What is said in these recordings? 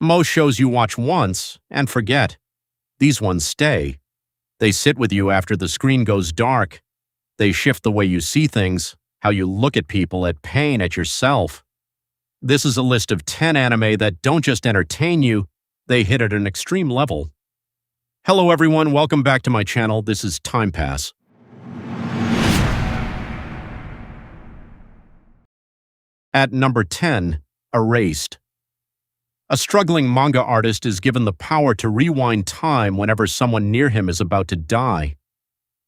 Most shows you watch once and forget. These ones stay. They sit with you after the screen goes dark. They shift the way you see things, how you look at people, at pain, at yourself. This is a list of 10 anime that don't just entertain you, they hit at an extreme level. Hello everyone, welcome back to my channel. This is Time Pass. At number 10, Erased. A struggling manga artist is given the power to rewind time whenever someone near him is about to die.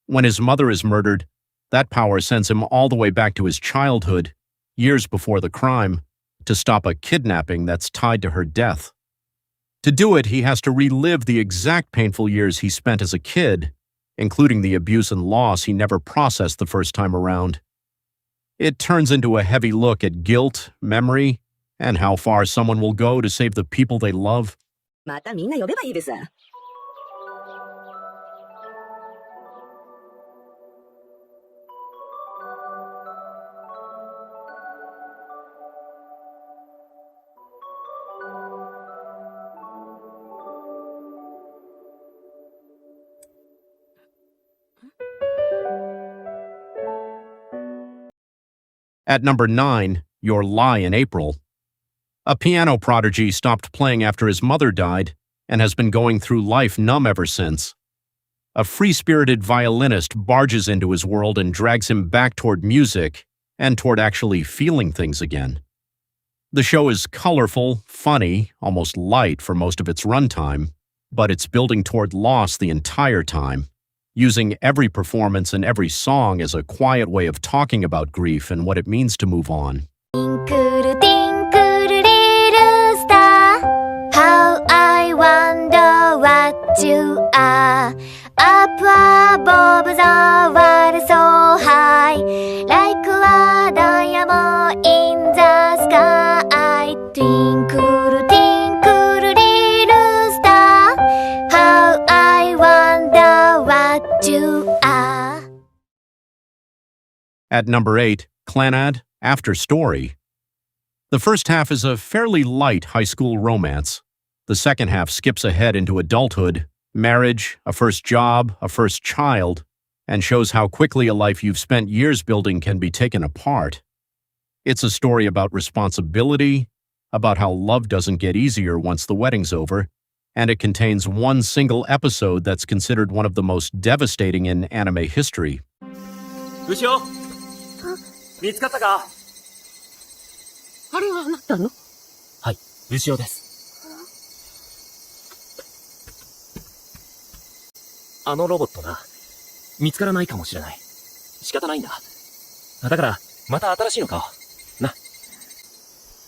When his mother is murdered, that power sends him all the way back to his childhood, years before the crime, to stop a kidnapping that's tied to her death. To do it, he has to relive the exact painful years he spent as a kid, including the abuse and loss he never processed the first time around. It turns into a heavy look at guilt, memory, and how far someone will go to save the people they love. At number 9, Your Lie in April. A piano prodigy stopped playing after his mother died and has been going through life numb ever since. A free-spirited violinist barges into his world and drags him back toward music and toward actually feeling things again. The show is colorful, funny, almost light for most of its runtime, but it's building toward loss the entire time, using every performance and every song as a quiet way of talking about grief and what it means to move on. Twinkle, twinkle, little star, how I wonder what you are. Up above the world so high, like a diamond in the sky. Twinkle, twinkle, little star, how I wonder what you are. At number 8, Clannad, After Story. The first half is a fairly light high school romance. The second half skips ahead into adulthood, marriage, a first job, a first child, and shows how quickly a life you've spent years building can be taken apart. It's a story about responsibility, about how love doesn't get easier once the wedding's over, and it contains one single episode that's considered one of the most devastating in anime history. 牛尾見つかったかあれはあなたの？はい、牛尾です。あのロボットな、見つからないかもしれない。仕方ないんだ。だから、また新しいの買おう。な。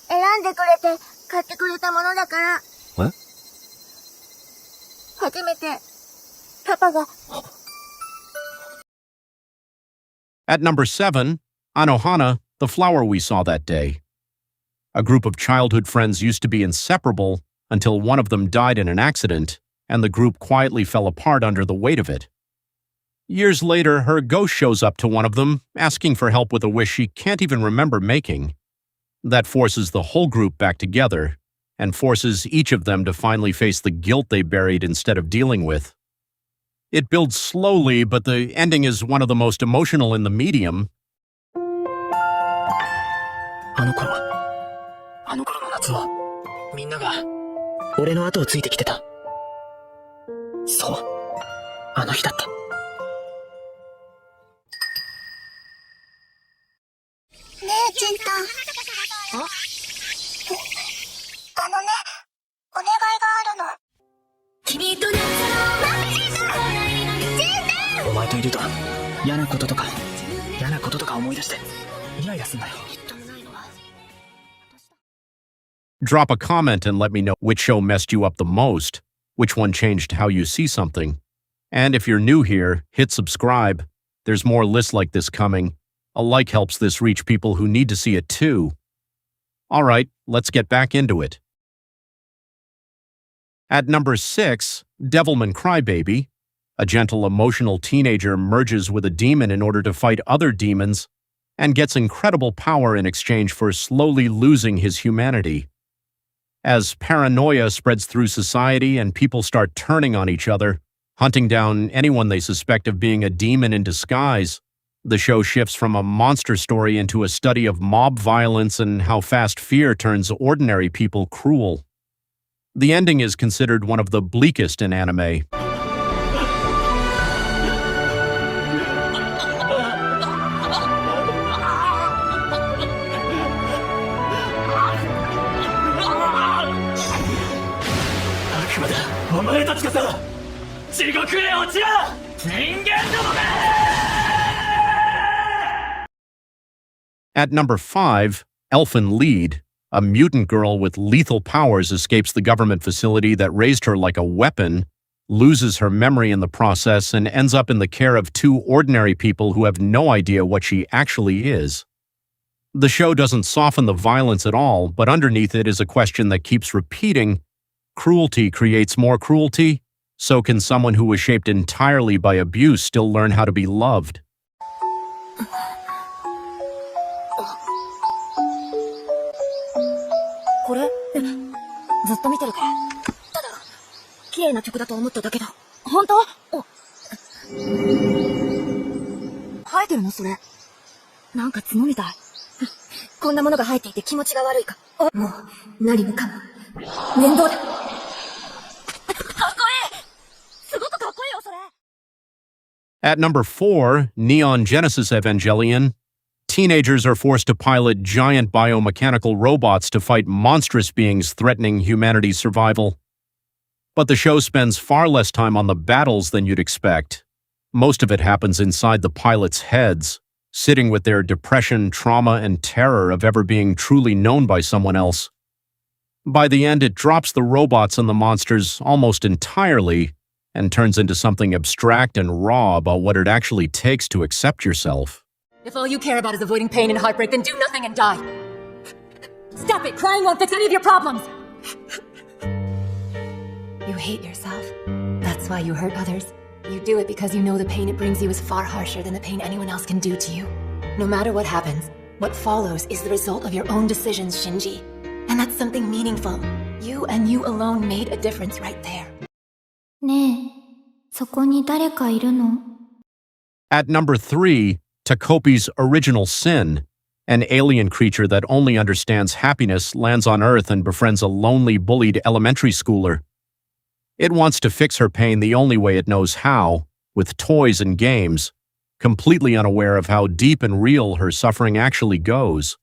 選んでくれて買ってくれたものだから。え？初めてパパが。At number 7, Anohana, The Flower We Saw That Day. A group of childhood friends used to be inseparable until one of them died in an accident, and the group quietly fell apart under the weight of it. Years later, her ghost shows up to one of them, asking for help with a wish she can't even remember making. That forces the whole group back together, and forces each of them to finally face the guilt they buried instead of dealing with. It builds slowly, but the ending is one of the most emotional in the medium. あの頃の夏は、みんなが、俺の後をついてきてた。そう、あの日だった。ねえ、ちんたん。おね、お願いがあるの。君と夏の待ちだ。お前といると、嫌なこととか思い出して、イライラすんだよ。Drop a comment and let me know which show messed you up the most, which one changed how you see something. And if you're new here, hit subscribe. There's more lists like this coming. A like helps this reach people who need to see it too. Alright, let's get back into it. At number 6, Devilman Crybaby. A gentle, emotional teenager merges with a demon in order to fight other demons and gets incredible power in exchange for slowly losing his humanity. As paranoia spreads through society and people start turning on each other, hunting down anyone they suspect of being a demon in disguise, the show shifts from a monster story into a study of mob violence and how fast fear turns ordinary people cruel. The ending is considered one of the bleakest in anime. At number 5, Elfin Lied, a mutant girl with lethal powers escapes the government facility that raised her like a weapon, loses her memory in the process, and ends up in the care of two ordinary people who have no idea what she actually is. The show doesn't soften the violence at all, but underneath it is a question that keeps repeating: cruelty creates more cruelty? So can someone who was shaped entirely by abuse still learn how to be loved? これずっと見てるからただ綺麗な曲だと思っただけだ本当生えてるのそれなんか角みたいこんなものが生えていて気持ちが悪いかもう何もかも面倒だかっこいいすごくかっこいいよそれ At number 4, Neon Genesis Evangelion, teenagers are forced to pilot giant biomechanical robots to fight monstrous beings threatening humanity's survival. But the show spends far less time on the battles than you'd expect. Most of it happens inside the pilots' heads, sitting with their depression, trauma, and terror of ever being truly known by someone else. By the end, it drops the robots and the monsters almost entirely and turns into something abstract and raw about what it actually takes to accept yourself. If all you care about is avoiding pain and heartbreak, then do nothing and die. Stop it! Crying won't fix any of your problems! You hate yourself. That's why you hurt others. You do it because you know the pain it brings you is far harsher than the pain anyone else can do to you. No matter what happens, what follows is the result of your own decisions, Shinji. And that's something meaningful. You and you alone made a difference right there. ねえ、そこに誰かいるの At number 3, Takopi's Original Sin, an alien creature that only understands happiness, lands on Earth and befriends a lonely, bullied elementary schooler. It wants to fix her pain the only way it knows how, with toys and games, completely unaware of how deep and real her suffering actually goes.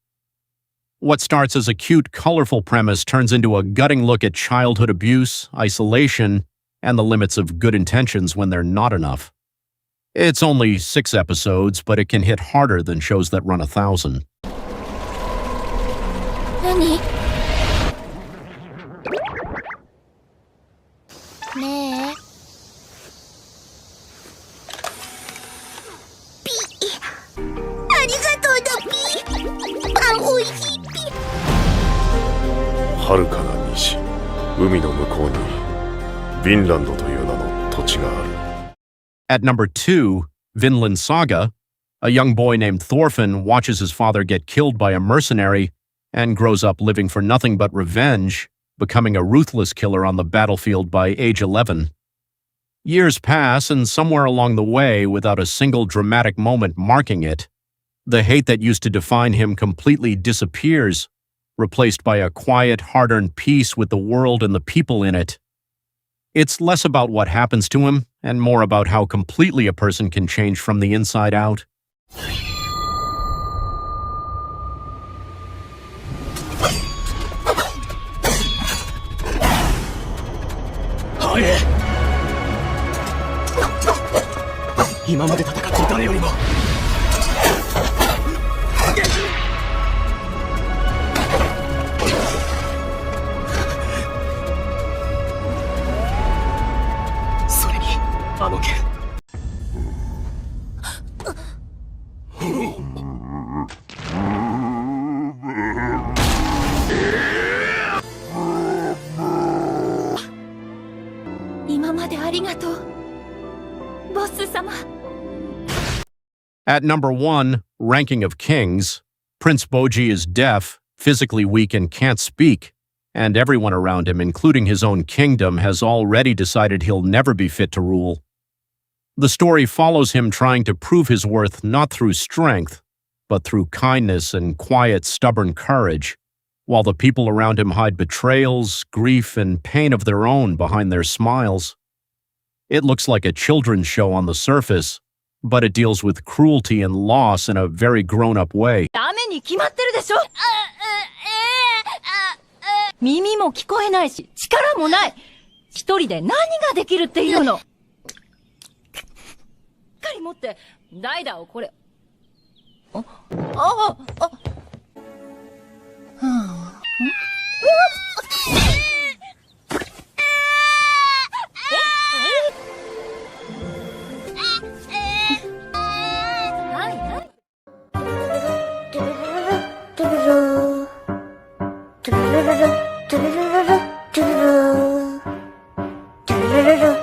What starts as a cute, colorful premise turns into a gutting look at childhood abuse, isolation, and the limits of good intentions when they're not enough. It's only 6 episodes, but it can hit harder than shows that run 1,000. 何ねえピありがとうだピパンおいしいピ遥かな西海の向こうにヴィンランドという名の土地がある At number 2, Vinland Saga, a young boy named Thorfinn watches his father get killed by a mercenary and grows up living for nothing but revenge, becoming a ruthless killer on the battlefield by age 11. Years pass, and somewhere along the way, without a single dramatic moment marking it, the hate that used to define him completely disappears, replaced by a quiet, hard-earned peace with the world and the people in it. It's less about what happens to him and more about how completely a person can change from the inside out. Oh yeah. 今まで戦って誰よりもそれにあの剣今までありがとうボス様 At number 1, Ranking of Kings, Prince Boji is deaf, physically weak, and can't speak, And everyone around him, including his own kingdom, has already decided he'll never be fit to rule. The story follows him trying to prove his worth not through strength, but through kindness and quiet, stubborn courage, while the people around him hide betrayals, grief, and pain of their own behind their smiles. It looks like a children's show on the surface, but it deals with cruelty and loss in a very grown-up way. ダメに決まってるでしょ。耳も聞こえないし、力もない。一人で何ができるっていうの。しっかり持って、ダイダをこれ。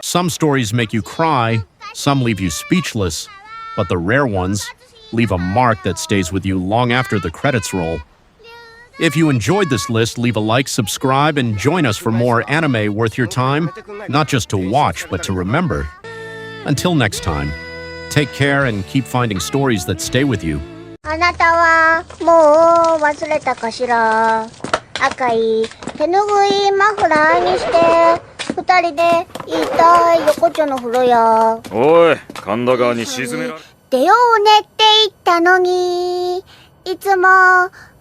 Some stories make you cry, some leave you speechless, but the rare ones leave a mark that stays with you long after the credits roll. If you enjoyed this list, leave a like, subscribe, and join us for more anime worth your time, not just to watch, but to remember. Until next time, take care and keep finding stories that stay with you. あなたはもう忘れたかしら。赤い手ぬぐいマフラーにして二人で言いたい横丁の風呂や。おい、神田川に沈められ。出ようねって言ったのに、いつも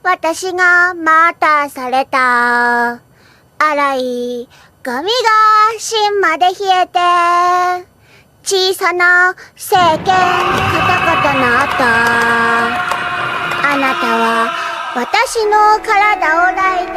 私が待たされた。粗い髪が芯まで冷えて、小さな聖剣カタカタなった。あなたは私の体を抱いて